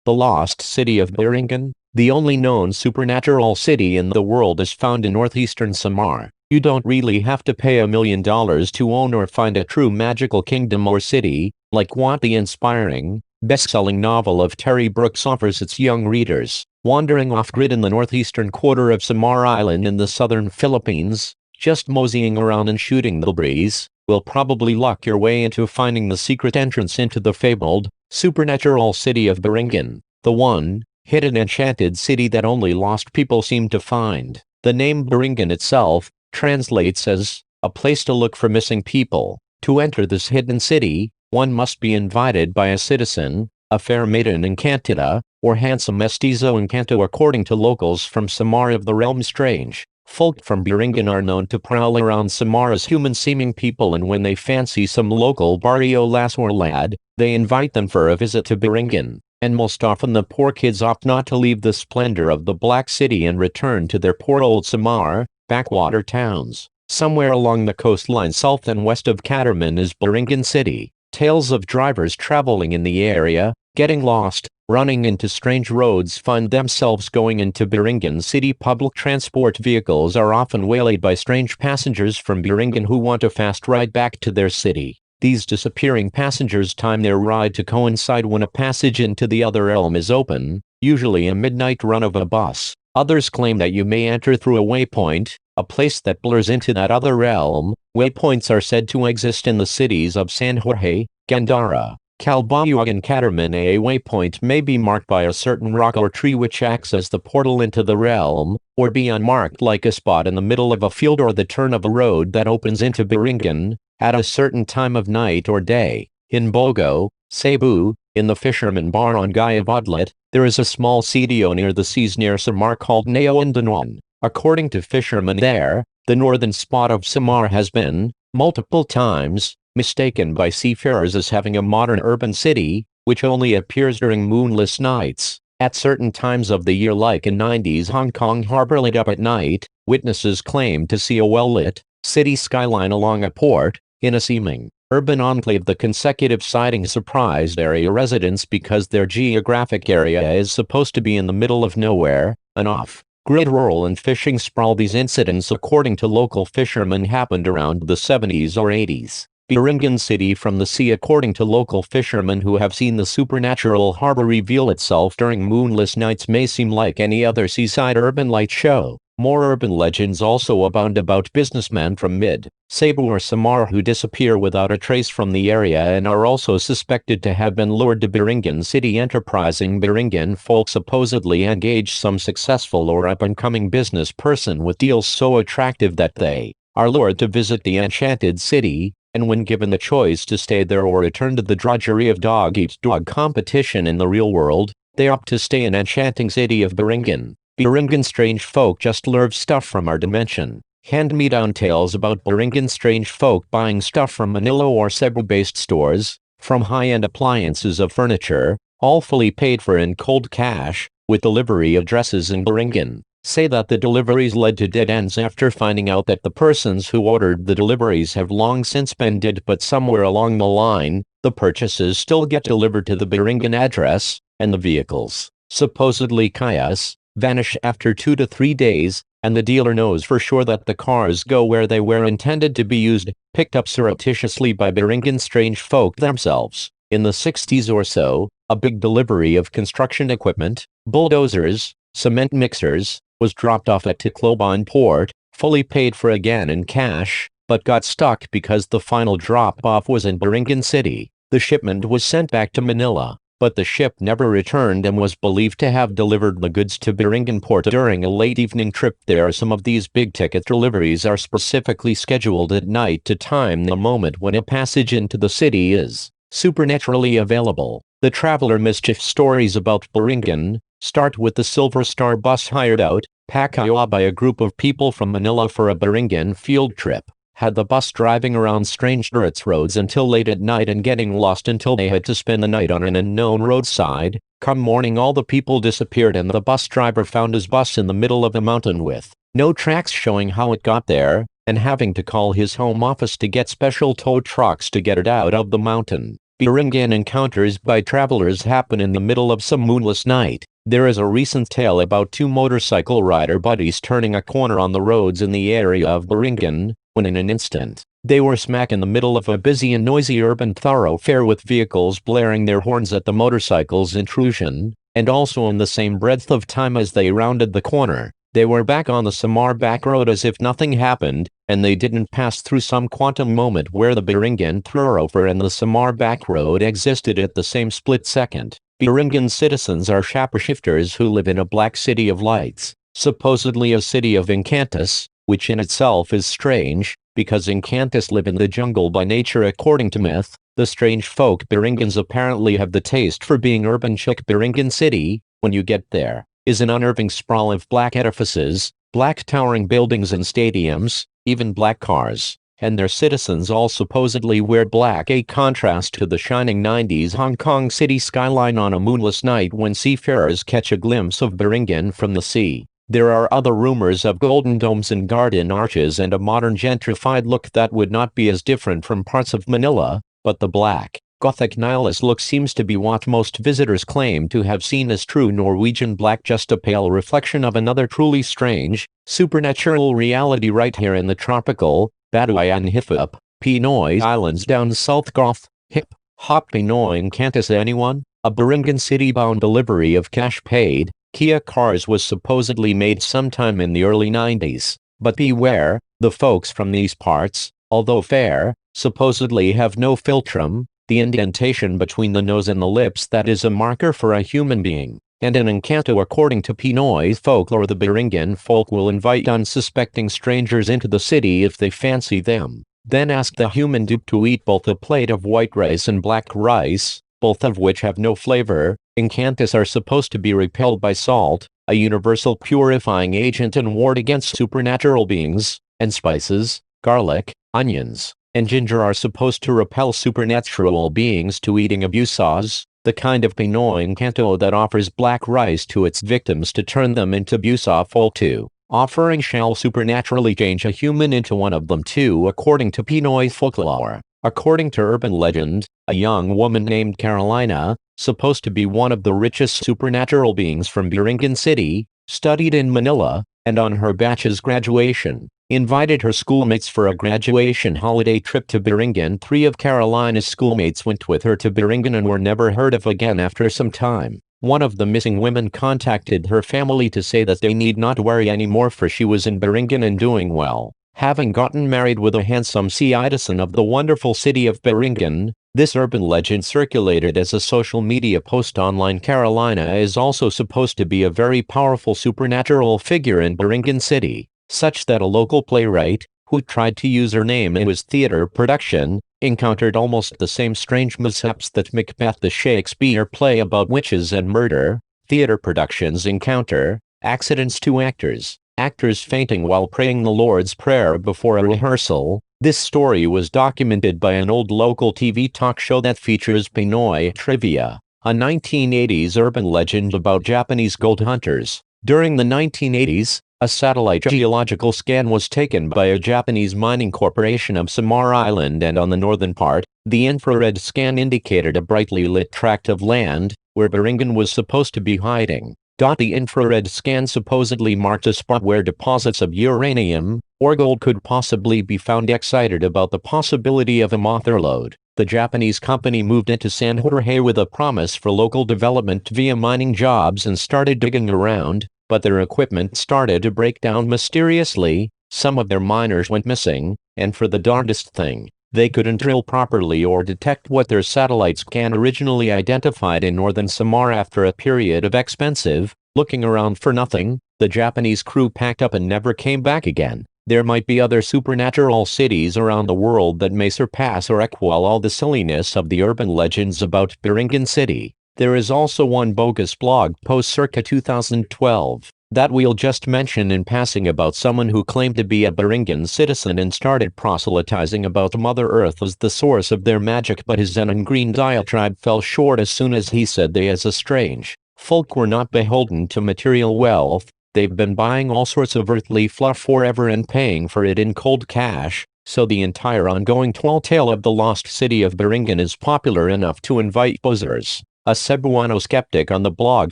The lost city of Biringan, the only known supernatural city in the world, is found in northeastern Samar. You don't really have to pay $1 million to own or find a true magical kingdom or city, like what the inspiring, best-selling novel of Terry Brooks offers its young readers. Wandering off-grid in the northeastern quarter of Samar Island in the southern Philippines, just moseying around and shooting the breeze, will probably luck your way into finding the secret entrance into the fabled, supernatural city of Biringan, the one, hidden enchanted city that only lost people seem to find. The name Biringan itself translates as, a place to look for missing people. To enter this hidden city, one must be invited by a citizen, a fair maiden Encantida, or handsome mestizo Engkanto according to locals from Samar of the realm. Strange folk from Biringan are known to prowl around Samar as human-seeming people, and when they fancy some local barrio lass or lad, they invite them for a visit to Biringan, and most often the poor kids opt not to leave the splendor of the Black City and return to their poor old Samar, backwater towns. Somewhere along the coastline south and west of Catarman is Biringan City. Tales of drivers traveling in the area, getting lost, running into strange roads, find themselves going into Biringan City. Public transport vehicles are often waylaid by strange passengers from Biringan who want a fast ride back to their city. These disappearing passengers time their ride to coincide when a passage into the other realm is open, usually a midnight run of a bus. Others claim that you may enter through a waypoint, a place that blurs into that other realm. Waypoints are said to exist in the cities of San Jorge, Gandara, Calbayog and Catarman. A waypoint may be marked by a certain rock or tree which acts as the portal into the realm, or be unmarked like a spot in the middle of a field or the turn of a road that opens into Biringan, at a certain time of night or day. In Bogo, Cebu, in the fisherman bar on Gaya Bodlet, there is a small sitio near the seas near Samar called Naoandanon. According to fishermen there, the northern spot of Samar has been, multiple times, mistaken by seafarers as having a modern urban city, which only appears during moonless nights. At certain times of the year, like in 90s Hong Kong harbor lit up at night, witnesses claim to see a well-lit, city skyline along a port, in a seeming urban enclave. The consecutive sightings surprised area residents because their geographic area is supposed to be in the middle of nowhere, an off-grid rural and fishing sprawl. These incidents, according to local fishermen, happened around the 70s or 80s. Biringan City from the sea. According to local fishermen who have seen the supernatural harbor reveal itself during moonless nights, may seem like any other seaside urban light show. More urban legends also abound about businessmen from mid-Cebu or Samar who disappear without a trace from the area and are also suspected to have been lured to Biringan City. Enterprising Biringan folk supposedly engage some successful or up-and-coming business person with deals so attractive that they are lured to visit the enchanted city, and when given the choice to stay there or return to the drudgery of dog-eat-dog competition in the real world, they opt to stay in enchanting city of Biringan. Biringan strange folk just love stuff from our dimension. Hand-me-down tales about Biringan strange folk buying stuff from Manila or Cebu-based stores, from high-end appliances of furniture, all fully paid for in cold cash, with delivery addresses in Biringan, say that the deliveries led to dead ends after finding out that the persons who ordered the deliveries have long since been dead, but somewhere along the line, the purchases still get delivered to the Biringan address, and the vehicles, supposedly Kayas, vanish after 2 to 3 days, and the dealer knows for sure that the cars go where they were intended to be used, picked up surreptitiously by Biringan strange folk themselves. In the 60s or so, a big delivery of construction equipment, bulldozers, cement mixers, was dropped off at Tacloban port, fully paid for again in cash, but got stuck because the final drop-off was in Biringan City. The shipment was sent back to Manila, but the ship never returned and was believed to have delivered the goods to Biringan port during a late evening trip there. Some of these big-ticket deliveries are specifically scheduled at night to time the moment when a passage into the city is supernaturally available. The traveler mischief stories about Biringan start with the Silver Star bus hired out, Pacquiao by a group of people from Manila for a Biringan field trip. Had the bus driving around strange dirt roads until late at night and getting lost until they had to spend the night on an unknown roadside. Come morning, all the people disappeared and the bus driver found his bus in the middle of a mountain with no tracks showing how it got there, and having to call his home office to get special tow trucks to get it out of the mountain. Biringan encounters by travelers happen in the middle of some moonless night. There is a recent tale about two motorcycle rider buddies turning a corner on the roads in the area of Biringan, when in an instant, they were smack in the middle of a busy and noisy urban thoroughfare with vehicles blaring their horns at the motorcycle's intrusion, and also in the same breadth of time as they rounded the corner, they were back on the Samar back road as if nothing happened, and they didn't pass through some quantum moment where the Biringan thoroughfare and the Samar back road existed at the same split second. Biringan citizens are shapeshifters who live in a black city of lights, supposedly a city of Engkantos, which in itself is strange, because Engkantos live in the jungle by nature according to myth. The strange folk Biringans apparently have the taste for being urban chic. Biringan City, when you get there, is an unnerving sprawl of black edifices, black towering buildings and stadiums, even black cars, and their citizens all supposedly wear black, a contrast to the shining 90s Hong Kong city skyline on a moonless night when seafarers catch a glimpse of Biringan from the sea. There are other rumors of golden domes and garden arches and a modern gentrified look that would not be as different from parts of Manila, but the black, Gothic nihilist look seems to be what most visitors claim to have seen as true Norwegian black, just a pale reflection of another truly strange, supernatural reality right here in the tropical, Batuan Hip-Hop, Pinoy Islands down South Goth, Hip-Hop Pinoy Engkantos. Anyone? A Biringan city-bound delivery of cash paid Kia cars was supposedly made sometime in the early 90s, but beware, the folks from these parts, although fair, supposedly have no philtrum, the indentation between the nose and the lips that is a marker for a human being, and in Engkanto according to Pinoy folklore the Biringan folk will invite unsuspecting strangers into the city if they fancy them, then ask the human dupe to eat both a plate of white rice and black rice, both of which have no flavor. Engkantos are supposed to be repelled by salt, a universal purifying agent and ward against supernatural beings, and spices, garlic, onions, and ginger are supposed to repel supernatural beings to eating abusas, the kind of Pinoy Engkanto that offers black rice to its victims to turn them into busa foltu. Offering shall supernaturally change a human into one of them too according to Pinoy folklore. According to urban legend, a young woman named Carolina, supposed to be one of the richest supernatural beings from Biringan City, studied in Manila, and on her batch's graduation, invited her schoolmates for a graduation holiday trip to Biringan. 3 of Carolina's schoolmates went with her to Biringan and were never heard of again after some time. One of the missing women contacted her family to say that they need not worry anymore for she was in Biringan and doing well, having gotten married with a handsome citizen of the wonderful city of Biringan. This urban legend circulated as a social media post online. Carolina is also supposed to be a very powerful supernatural figure in Biringan City, such that a local playwright, who tried to use her name in his theater production, encountered almost the same strange mishaps that Macbeth, the Shakespeare play about witches and murder. Theater productions encounter accidents to actors fainting while praying the Lord's Prayer before a rehearsal. This story was documented by an old local TV talk show that features Pinoy trivia, a 1980s urban legend about Japanese gold hunters. During the 1980s, a satellite geological scan was taken by a Japanese mining corporation of Samar Island, and on the northern part, the infrared scan indicated a brightly lit tract of land, where Biringan was supposed to be hiding. The infrared scan supposedly marked a spot where deposits of uranium, or gold could possibly be found. Excited about the possibility of a motor lode, the Japanese company moved into San Jorge with a promise for local development via mining jobs and started digging around, but their equipment started to break down mysteriously. Some of their miners went missing, and for the darndest thing, they couldn't drill properly or detect what their satellite scan originally identified in northern Samar. After a period of expensive looking around for nothing, the Japanese crew packed up and never came back again. There might be other supernatural cities around the world that may surpass or equal all the silliness of the urban legends about Biringan City. There is also one bogus blog post circa 2012 that we'll just mention in passing about someone who claimed to be a Biringan citizen and started proselytizing about Mother Earth as the source of their magic, but his Zen and green diatribe fell short as soon as he said they as a strange folk were not beholden to material wealth. They've been buying all sorts of earthly fluff forever and paying for it in cold cash. So the entire ongoing tale of the lost city of Biringan is popular enough to invite buzzers. A Cebuano skeptic on the blog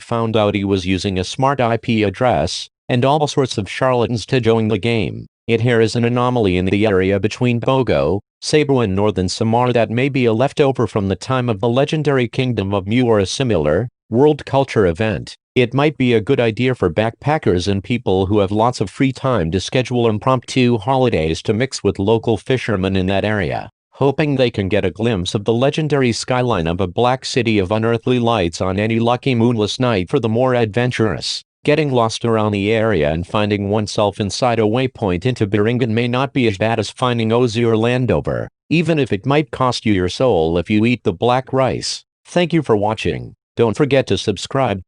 found out he was using a smart IP address, and all sorts of charlatans to join the game. It here is an anomaly in the area between Bogo, Cebu and northern Samar that may be a leftover from the time of the legendary Kingdom of Mu or a similar, world culture event. It might be a good idea for backpackers and people who have lots of free time to schedule impromptu holidays to mix with local fishermen in that area, hoping they can get a glimpse of the legendary skyline of a black city of unearthly lights on any lucky moonless night. For the more adventurous, getting lost around the area and finding oneself inside a waypoint into Biringan may not be as bad as finding Ozzy or Landover, even if it might cost you your soul if you eat the black rice. Thank you for watching. Don't forget to subscribe.